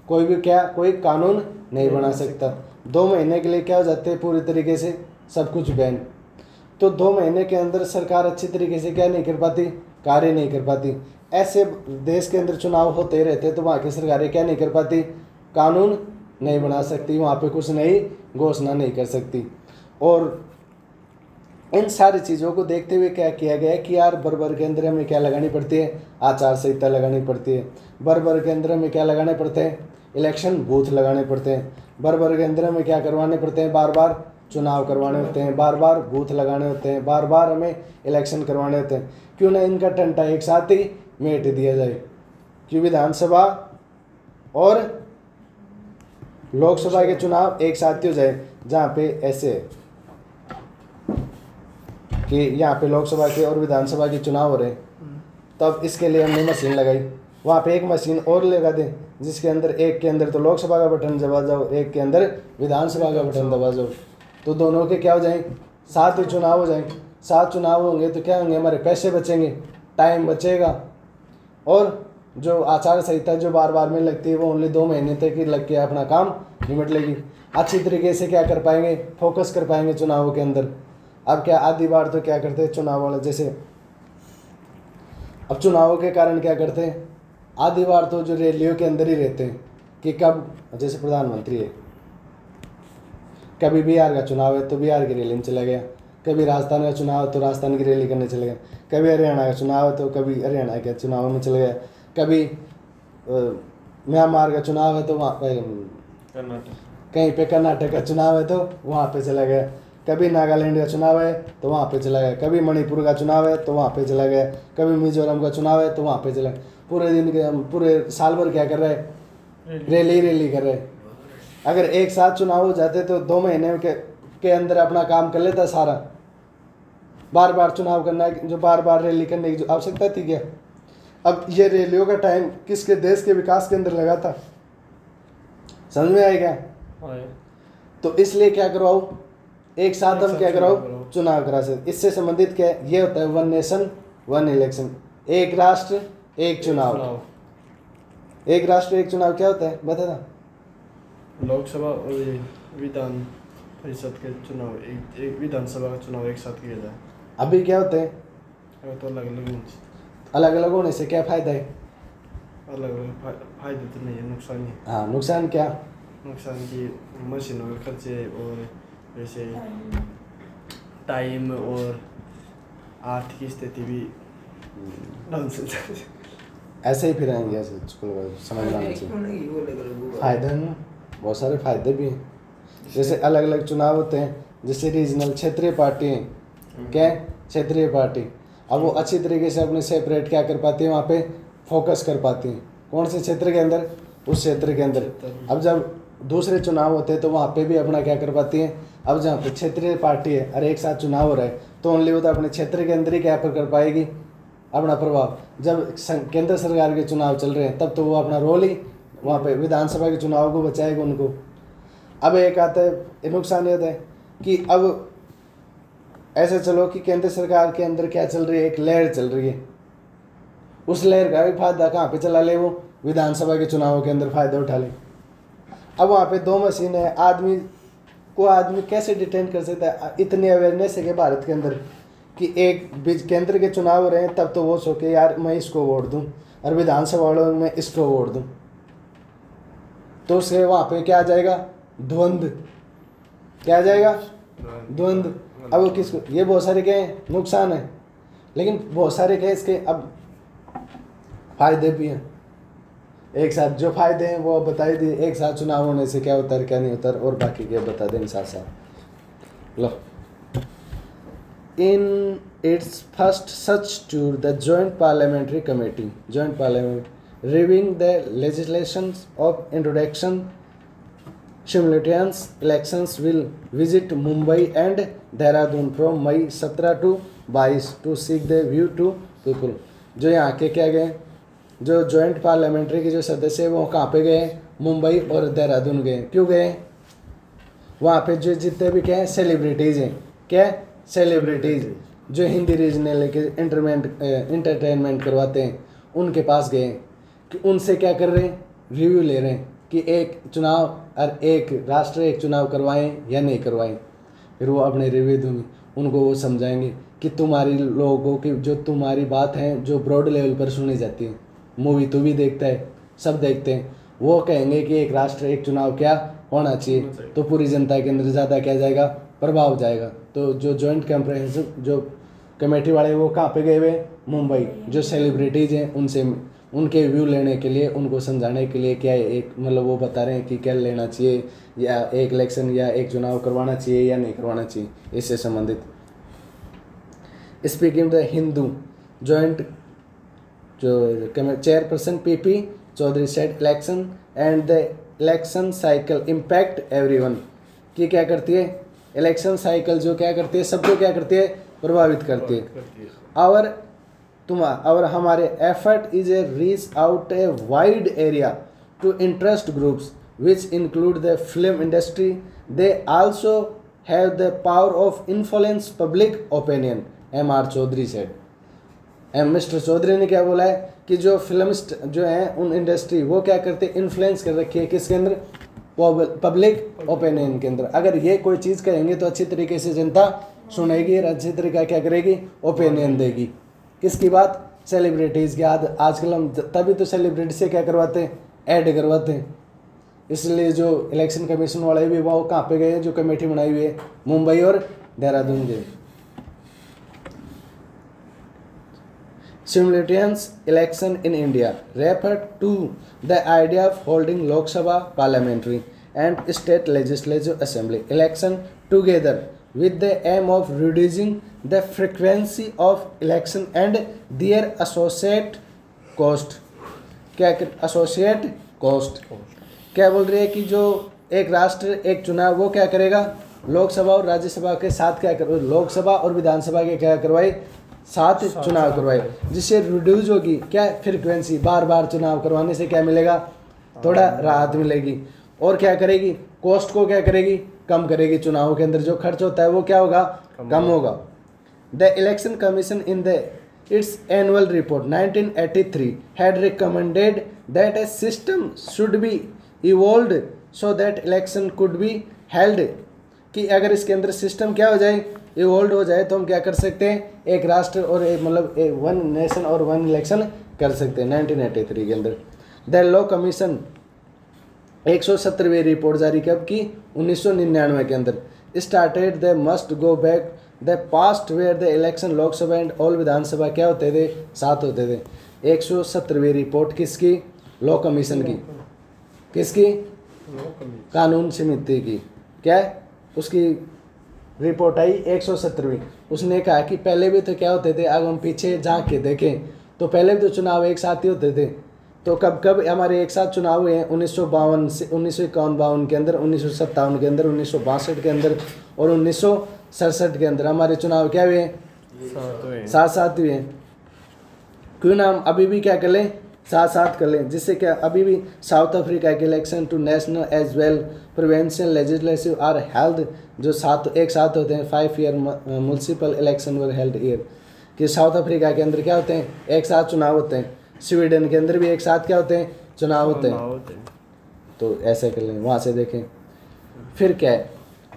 कोई भी क्या, कोई कानून नहीं बना सकता। 2 महीने के लिए क्या हो जाते हैं, पूरी तरीके से सब कुछ बैन। तो 2 महीने के अंदर सरकार अच्छी तरीके से क्या नहीं कर पाती, कार्य नहीं कर पाती। ऐसे देश के अंदर चुनाव होते रहते तो वहाँ की सरकारें क्या नहीं कर पाती, कानून नहीं बना सकती, वहाँ पे कुछ नई घोषणा नहीं कर सकती। और इन सारी चीज़ों को देखते हुए क्या किया गया है कि यार बर के अंदर हमें क्या लगानी पड़ती है, आचार संहिता लगानी पड़ती है। बर के अंदर हमें क्या लगाने पड़ते हैं, इलेक्शन बूथ लगाने पड़ते हैं। बर के अंदर हमें क्या करवाने पड़ते हैं, बार बार चुनाव करवाने होते हैं, बार बार बूथ लगाने होते हैं, बार बार हमें इलेक्शन करवाने होते हैं। क्यों ना इनका टंटा एक साथ ही मेट दिया जाए, कि विधानसभा और लोकसभा के चुनाव एक साथ ही हो जाए। जहाँ पे ऐसे कि यहाँ पे लोकसभा के और विधानसभा के चुनाव हो रहे हैं, तब इसके लिए हमने मशीन लगाई। वहाँ पे एक मशीन और लगा दें, जिसके अंदर एक के अंदर तो लोकसभा का बटन दबा जाओ, एक के अंदर विधानसभा का बटन दबा जाओ, तो दोनों के क्या हो जाएं, साथ ही चुनाव हो जाएंगे। साथ चुनाव होंगे तो क्या होंगे, हमारे पैसे बचेंगे, टाइम बचेगा। और जो आचार संहिता जो बार बार में लगती है, वो ओनली 2 महीने तक ही लग के अपना काम निपट लेगी। अच्छी तरीके से क्या कर पाएंगे, फोकस कर पाएंगे चुनावों के अंदर। अब क्या आधी बार तो क्या करते हैं चुनाव वाले, जैसे अब चुनावों के कारण क्या करते हैं, आधी बार तो जो रैलियों के अंदर ही रहते हैं कि कब, जैसे प्रधानमंत्री है, कभी बिहार का चुनाव है तो बिहार की रैली में चला गया, कभी राजस्थान का चुनाव है तो राजस्थान की रैली करने चले गए, कभी हरियाणा का चुनाव है तो कभी हरियाणा के चुनाव में चले गए, कभी म्यांमार का चुनाव है तो वहाँ पर कहीं पे कर्नाटक का चुनाव है तो वहाँ पे चला गया, कभी नागालैंड का चुनाव है तो वहाँ पे चला गया, कभी मणिपुर का चुनाव है तो वहाँ पे चला गया, कभी मिजोरम का चुनाव है तो वहाँ पे चला गया। पूरे दिन के पूरे साल भर क्या कर रहे हैं, रैली कर रहे हैं। अगर एक साथ चुनाव हो जाते तो 2 महीने के अंदर अपना काम कर लेता सारा। बार बार चुनाव करना, जो बार बार रैली करने की जो आवश्यकता थी क्या। अब ये रैलियों का टाइम किसके देश के विकास के अंदर लगा था, समझ में आएगा। तो इसलिए क्या करवाओ, एक साथ हम क्या कराओ, चुनाव करा सकते। इससे संबंधित क्या है, ये होता है 1 नेशन 1 इलेक्शन, एक राष्ट्र एक चुनाव। एक राष्ट्र एक चुनाव क्या होता है बता था। लोकसभा और विधान परिषद के चुनाव, एक विधानसभा का चुनाव एक साथ किया जाए। अभी क्या होते हैं, तो अलग अलग होने से क्या फायदा है, अलग अलग फायदे तो नहीं है, नुकसान ही। हाँ, नुकसान क्या, नुकसान की मशीनों के खर्चे और जैसे टाइम और आर्थिक स्थिति भी ढंग से ऐसे ही फिर आएंगे, ऐसे समझ में आना चाहिए। फायदे हैं, बहुत सारे फायदे भी हैं। जैसे अलग अलग चुनाव होते हैं, जैसे रीजनल क्षेत्रीय पार्टी हैं, क्या क्षेत्रीय पार्टी, अब वो अच्छी तरीके से अपने सेपरेट क्या कर पाती है, वहाँ पे फोकस कर पाती हैं। कौन से क्षेत्र के अंदर, उस क्षेत्र के अंदर। अब जब दूसरे चुनाव होते हैं तो वहाँ पे भी अपना क्या कर पाती हैं। अब जहाँ पे क्षेत्रीय पार्टी है और एक साथ चुनाव हो रहा है तो ओनली वो तो अपने क्षेत्र के अंदर ही क्या कर पाएगी अपना प्रभाव। जब केंद्र सरकार के चुनाव चल रहे हैं तब तो वो अपना रोल ही वहाँ पे विधानसभा के चुनाव को बचाएगा उनको। अब एक आता है नुकसान ये होता है कि अब ऐसे चलो कि केंद्र सरकार के अंदर क्या चल रही है, एक लहर चल रही है, उस लहर का भी फायदा कहाँ पे चला ले, वो विधानसभा के चुनावों के अंदर फायदा उठा ले। अब वहाँ पे 2 मशीन है, आदमी कैसे डिटेंड कर सकता है। इतनी अवेयरनेस है कि भारत के अंदर कि एक केंद्र के चुनाव हो रहे हैं तब तो वो सोचे यार मैं इसको वोट दूं और विधानसभा वालों में इसको वोट दूं, तो उससे वहाँ पे क्या आ जाएगा, द्वंद्व। क्या आ जाएगा, द्वंद्व। अब वो किसको, ये बहुत सारे क्या है नुकसान है, लेकिन बहुत सारे क्या इसके अब फायदे भी हैं। एक साथ जो फायदे हैं वो बता ही दिए, एक साथ चुनाव होने से क्या होता है क्या नहीं होता, और बाकी क्या बता दें साथ साथ। लो, in its first such tour the joint parliamentary committee reviewing the legislations of introduction simultaneous elections will visit Mumbai and Dehradun from May 17 to 22 to seek the view to people। जो यहाँ के क्या गए, जो जॉइंट पार्लियामेंट्री के जो सदस्य हैं वो कहाँ पे गए, मुंबई और देहरादून गए। क्यों गए, वहाँ पे जो जितने भी क्या हैं सेलिब्रिटीज़ हैं, क्या सेलिब्रिटीज़ जो हिंदी रीजनल के इंटरटेनमेंट करवाते हैं उनके पास गए कि उनसे क्या कर रहे हैं, रिव्यू ले रहे हैं कि एक चुनाव और एक राष्ट्र एक चुनाव करवाएं या नहीं करवाएं। फिर वो अपने रिव्यू दूंगी, उनको वो समझाएंगे कि तुम्हारी लोगों की जो तुम्हारी बात है जो ब्रॉड लेवल पर सुनी जाती है, मूवी तो भी देखता है, सब देखते हैं, वो कहेंगे कि एक राष्ट्र एक चुनाव क्या होना चाहिए, तो पूरी जनता के अंदर ज़्यादा क्या जाएगा, प्रभाव जाएगा। तो जो जॉइंट कम्प्रहेंसिव जो कमेटी वाले वो कहाँ पे गए हुए, मुंबई। जो सेलिब्रिटीज़ हैं उनसे उनके व्यू लेने के लिए, उनको समझाने के लिए क्या एक मतलब वो बता रहे हैं कि क्या लेना चाहिए, या एक इलेक्शन या एक चुनाव करवाना चाहिए या नहीं करवाना चाहिए, इससे संबंधित। स्पीकिंग द हिंदू जॉइंट जो chairperson PP Chaudhary said election and the election cycle impact everyone, कि क्या करती है इलेक्शन साइकिल जो क्या करती है सबको क्या करती है, प्रभावित करती है। और हमारे effort is a reach out a wide area to interest groups which include the film industry, they also have the power of influence public opinion, M.R. Chaudhary said. Mister Chaudhary ने क्या बोला है कि जो फिल्मिस्ट जो हैं उन इंडस्ट्री वो क्या करते हैं, इन्फ्लुएंस कर रखी है किसके अंदर, पब्लिक ओपिनियन के अंदर। अगर ये कोई चीज़ कहेंगे तो अच्छी तरीके से जनता सुनेगी और अच्छी तरीका क्या करेगी, ओपिनियन देगी। किसकी बात, सेलिब्रिटीज़ की। आजकल हम तभी तो सेलिब्रिटी से क्या करवाते हैं, ऐड करवाते हैं। इसलिए जो इलेक्शन कमीशन वाले भी वो कहाँ पे गए, जो कमेटी बनाई हुई है मुंबई और देहरादून के। Simultaneous election in India referred to the idea of holding Lok Sabha parliamentary and state legislative assembly election together with the aim of reducing the frequency of election and their associate cost। क्या associate cost क्या बोल रही है कि जो एक राष्ट्र एक चुनाव वो क्या करेगा, लोकसभा और राज्यसभा के साथ क्या कर, लोकसभा और विधानसभा के क्या करवाए, साथ चुनाव करवाए, जिससे रिड्यूस होगी क्या फ्रीक्वेंसी, बार बार चुनाव करवाने से क्या मिलेगा, थोड़ा राहत मिलेगी। और क्या करेगी, कॉस्ट को क्या करेगी, कम करेगी। चुनाव के अंदर जो खर्च होता है वो क्या होगा, कम होगा। The election commission in the it's annual report 1983 had recommended that A system should be evolved so that election could be held, कि अगर इसके अंदर सिस्टम क्या हो जाए, इवॉल्व हो जाए, तो हम क्या कर सकते हैं, एक राष्ट्र और एक मतलब वन नेशन और वन इलेक्शन कर सकते हैं। 1983 के अंदर द लॉ कमीशन 170वीं रिपोर्ट जारी कब की, 1999 के अंदर। Started the must go back the past where the election Lok Sabha and all Vidhan Sabha क्या होते थे, साथ होते थे। 170वीं रिपोर्ट किसकी, लॉ कमीशन की, किसकी, कानून समिति की। क्या उसकी रिपोर्ट आई 170वीं। उसने कहा कि पहले भी तो क्या होते थे, अगर हम पीछे झांक के देखें तो पहले भी तो चुनाव एक साथ ही होते थे। तो कब कब हमारे एक साथ चुनाव हुए हैं, 1952 से 1951 के अंदर, 1957 के अंदर, 1962 के अंदर और 1967 के अंदर हमारे चुनाव क्या हुए हैं, साथ साथ हुए हैं। क्यों ना हम अभी भी क्या कर लें, साथ साथ कर लें, जिससे क्या अभी भी साउथ अफ्रीका के election to national as well provincial legislative are held, जो साथ एक साथ होते हैं। 5 year municipal election were held year, कि साउथ अफ्रीका के अंदर क्या होते हैं, एक साथ चुनाव होते हैं। स्वीडन के अंदर भी एक साथ क्या होते हैं, चुनाव होते हैं। तो ऐसे कर लें, वहाँ से देखें। फिर क्या है,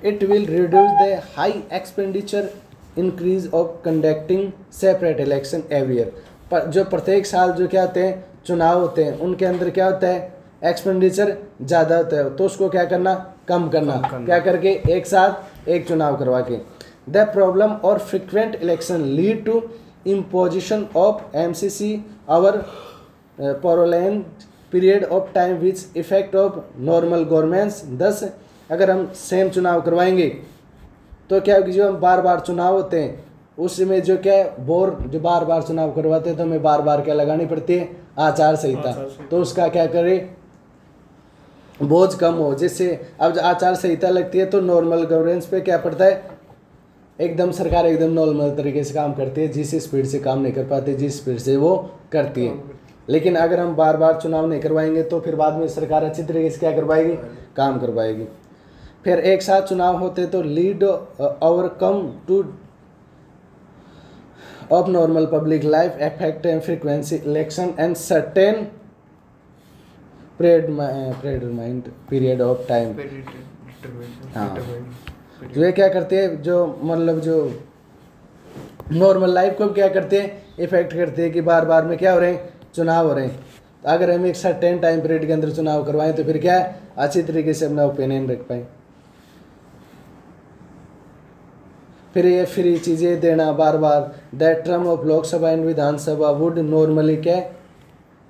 it will reduce the high expenditure increase of conducting separate election every year. पर जो प्रत्येक साल जो क्या होते हैं, चुनाव होते हैं, उनके अंदर क्या होता है, एक्सपेंडिचर ज़्यादा होता है, तो उसको क्या करना, कम करना। क्या करके, एक साथ एक चुनाव करवा के। द प्रॉब्लम और frequent election lead to imposition of MCC over prolonged period of time which effect of normal governments. दस अगर हम सेम चुनाव करवाएंगे तो क्या होगी, जो हम बार बार चुनाव होते हैं उसमें जो क्या है, जो बार बार चुनाव करवाते हैं तो हमें बार बार क्या लगानी पड़ती है, आचार संहिता। तो उसका क्या करे, बोझ कम हो। जिससे अब आचार संहिता लगती है तो नॉर्मल गवर्नेंस पे क्या पड़ता है, एकदम सरकार एकदम नॉर्मल तरीके से काम करती है, जिस स्पीड से काम नहीं कर पाती, जिस स्पीड से वो करती है। लेकिन अगर हम बार बार चुनाव नहीं करवाएंगे तो फिर बाद में सरकार अच्छी तरीके से क्या करवाएगी, काम करवाएगी। फिर एक साथ चुनाव होते तो lead overcome to of normal public life effect and frequency election and certain predetermined period of time। हाँ, जो ये क्या करते हैं, जो मतलब जो नॉर्मल लाइफ को क्या करते हैं, इफेक्ट करते हैं कि बार बार में क्या हो रहे हैं, चुनाव हो रहे हैं। तो अगर हम एक सर्टेन टाइम पीरियड के अंदर चुनाव करवाएं तो फिर क्या है, अच्छी तरीके से अपना ओपिनियन रख पाएँ। फिर ये फ्री चीज़ें देना बार बार। That term of Lok Sabha and Vidhan Sabha would normally क्या,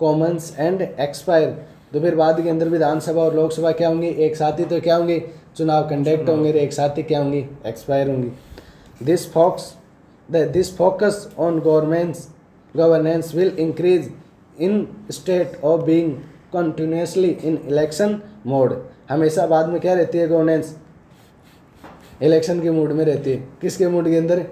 कॉमन्स एंड एक्सपायर। तो फिर बाद के अंदर विधानसभा और लोकसभा क्या होंगी, एक साथ ही तो क्या होंगे, चुनाव कंडक्ट होंगे, एक साथ ही क्या होंगी, एक्सपायर होंगी। This focus on governance will increase in state of being continuously in election mode. हमेशा बाद में क्या रहती है, गवर्नेंस इलेक्शन के मूड में रहती है। किसके मूड के अंदर,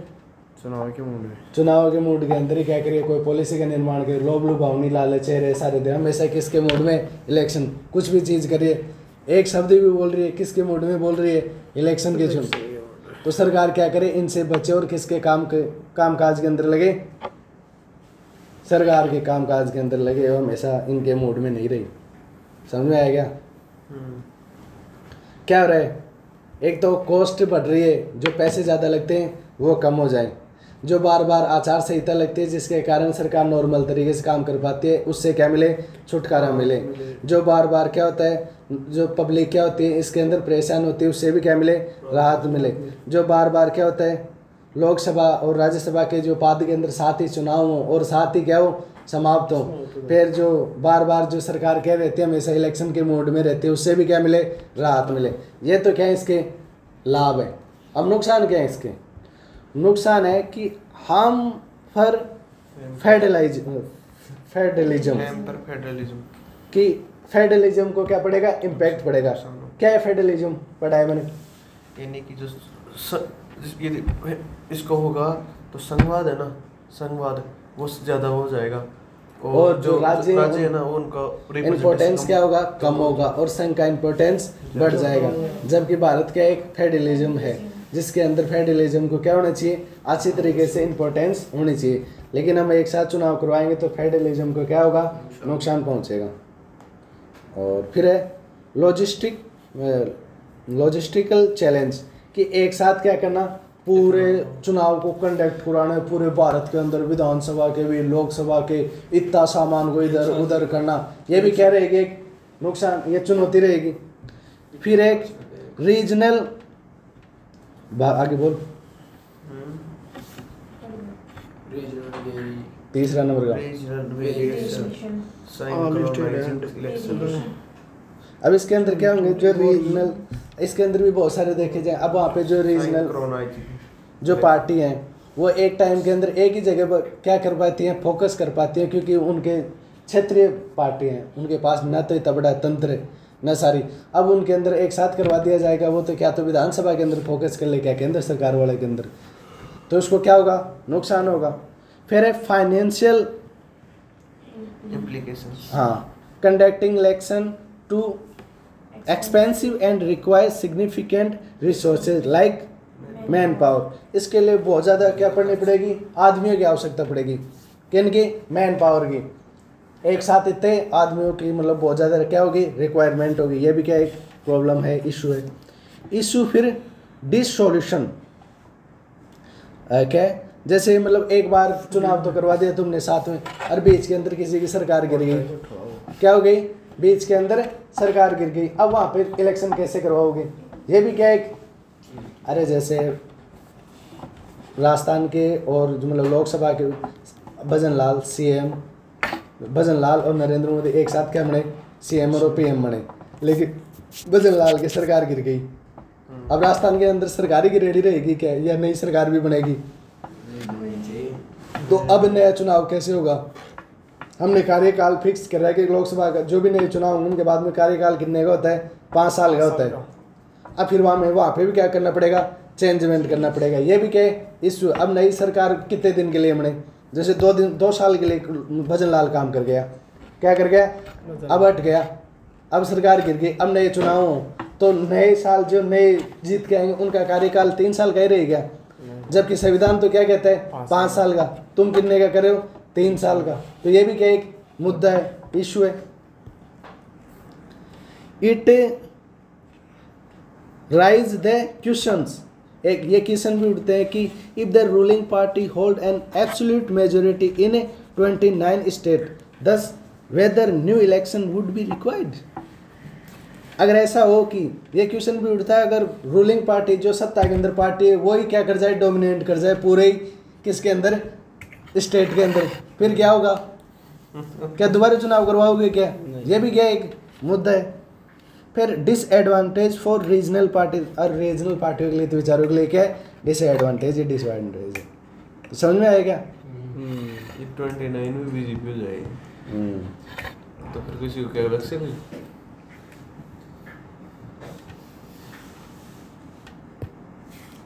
चुनाव के मूड में, चुनाव के मूड के अंदर ही क्या करिए, कोई पॉलिसी का निर्माण करिए, लोभ लुभावनी लालच चेहरे सारे दे, हमेशा किसके मूड में, इलेक्शन। कुछ भी चीज़ करिए, एक शब्द भी बोल रही है, किसके मूड में बोल रही है, इलेक्शन के चुन। तो सरकार क्या करे, इनसे बचे और किसके कामकाज के अंदर लगे, सरकार के कामकाज के अंदर लगे और हमेशा इनके मूड में नहीं रही। समझ में आएगा। क्या हो रहा है, एक तो कॉस्ट बढ़ रही है, जो पैसे ज़्यादा लगते हैं वो कम हो जाए, जो बार बार आचार संहिता लगती है जिसके कारण सरकार नॉर्मल तरीके से काम कर पाती है, उससे क्या मिले, छुटकारा मिले। जो बार बार क्या होता है, जो पब्लिक क्या होती है इसके अंदर परेशान होती है, उससे भी क्या मिले, राहत मिले। जो बार बार क्या होता है, लोकसभा और राज्यसभा के जो पद के अंदर साथ ही चुनाव हो और साथ ही क्या हो, समाप्त हो। फिर जो बार बार जो सरकार कह रहती है हमेशा इलेक्शन के मोड में रहती है, उससे भी क्या मिले, राहत मिले। ये तो क्या है इसके लाभ है। अब नुकसान क्या है इसके, नुकसान है कि हम फॉर फेडरलिज्म कि फेडरलिज्म को क्या पड़ेगा, इम्पैक्ट पड़ेगा। क्या है फेडरलिज्म, पढ़ा है मैंने, यानी कि जो ये इसको होगा तो संघवाद है ना, संघवाद वो ज़्यादा हो जाएगा और जो राज्य है ना उनका इम्पोर्टेंस क्या होगा, कम होगा और संघ का इम्पोर्टेंस बढ़ जाएगा। जबकि भारत का एक फेडरलिज्म है जिसके अंदर फेडरलिज्म को क्या होना चाहिए, अच्छी तरीके से इम्पोर्टेंस होनी चाहिए। लेकिन हम एक साथ चुनाव करवाएंगे तो फेडरलिज्म को क्या होगा, नुकसान पहुंचेगा। और फिर है लॉजिस्टिकल चैलेंज कि एक साथ क्या करना, पूरे चुनाव को कंडक्ट कराना है, पूरे भारत के अंदर विधानसभा के भी लोकसभा के, इतना सामान को इधर उधर करना, ये भी क्या रहेगी, एक नुकसान, ये चुनौती रहेगी। फिर एक रीजनल, आगे बोल, तीसरा नंबर का। अब इसके अंदर क्या होंगे, जो रीजनल, इसके अंदर भी बहुत सारे देखे जाए। अब वहाँ पे जो रीजनल जो पार्टी हैं वो एक टाइम के अंदर एक ही जगह पर क्या कर पाती हैं, फोकस कर पाती हैं, क्योंकि उनके क्षेत्रीय पार्टी हैं, उनके पास न तो इतना बड़ा तंत्र है न सारी। अब उनके अंदर एक साथ करवा दिया जाएगा, वो तो क्या तो विधानसभा के अंदर फोकस कर ले, क्या केंद्र सरकार वाले के अंदर, तो उसको क्या होगा, नुकसान होगा। फिर है फाइनेंशियल implications. हाँ, conducting election too expensive and require significant resources like man power. इसके लिए बहुत ज़्यादा क्या पड़नी पड़ेगी, आदमियों की आवश्यकता पड़ेगी। किन की, मैन पावर की। एक साथ इतने आदमियों की मतलब बहुत ज़्यादा क्या होगी, रिक्वायरमेंट होगी। ये भी क्या एक प्रॉब्लम है, इशू है। इशू फिर डिसोल्यूशन क्या है, जैसे मतलब एक बार चुनाव तो करवा दिया तुमने साथ में, और बीच के अंदर किसी की सरकार गिर गई, क्या हो गई, बीच के अंदर सरकार गिर गई। अब वहाँ पे इलेक्शन कैसे करवाओगे, ये भी क्या एक, अरे जैसे राजस्थान के और जो मतलब लोकसभा के भजन लाल सीएम, भजन लाल और नरेंद्र मोदी एक साथ क्या बने, सीएम और पीएम बने, लेकिन भजन लाल की सरकार गिर गई। अब राजस्थान के अंदर सरकार ही रेडी रहेगी क्या, या नई सरकार भी बनेगी? तो अब नया चुनाव कैसे होगा? हमने कार्यकाल फिक्स कर रहा है कि लोकसभा का जो भी नए चुनाव होंगे उनके बाद में कार्यकाल कितने का होता है, 5 साल का होता है। अब फिर वहाँ पे भी क्या करना पड़ेगा, चेंजमेंट करना पड़ेगा। ये भी क्या इशू। अब नई सरकार कितने दिन के लिए बने, जैसे 2 साल के लिए भजन लाल काम कर गया, क्या कर गया, अब हट गया, अब सरकार गिर गई, अब नए चुनाव हो तो नए साल जो नए जीत के आएंगे उनका कार्यकाल 3 साल का ही रहेगा, जबकि संविधान तो क्या कहता है 5 साल का। तुम कितने का करे हो, 3 साल का। तो ये भी क्या एक मुद्दा है, इशू है। इट राइज द क्वेश्चंस, एक ये क्वेश्चन भी उठते हैं कि if the ruling party hold an absolute majority in 29 state thus whether new election would be required. अगर ऐसा हो कि ये क्वेश्चन भी उठता है, अगर रूलिंग पार्टी जो सत्ता के अंदर पार्टी है वही क्या कर जाए, डोमिनेट कर जाए पूरे ही किसके अंदर, स्टेट के अंदर, फिर क्या होगा, क्या दोबारा चुनाव करवाओगे क्या? ये भी क्या एक मुद्दा है। फिर डिसएडवांटेज फॉर रीजनल पार्टी, और रीजनल पार्टियों के लिए तो विचारों के लिए क्या है, डिसएडवांटेज या डिसएडवांटेज है। तो समझ में आएगा? ये 29 में बीजेपी हो जाएगी तो फिर किसी को क्या अलग से नहीं।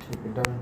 ठीक है, डन।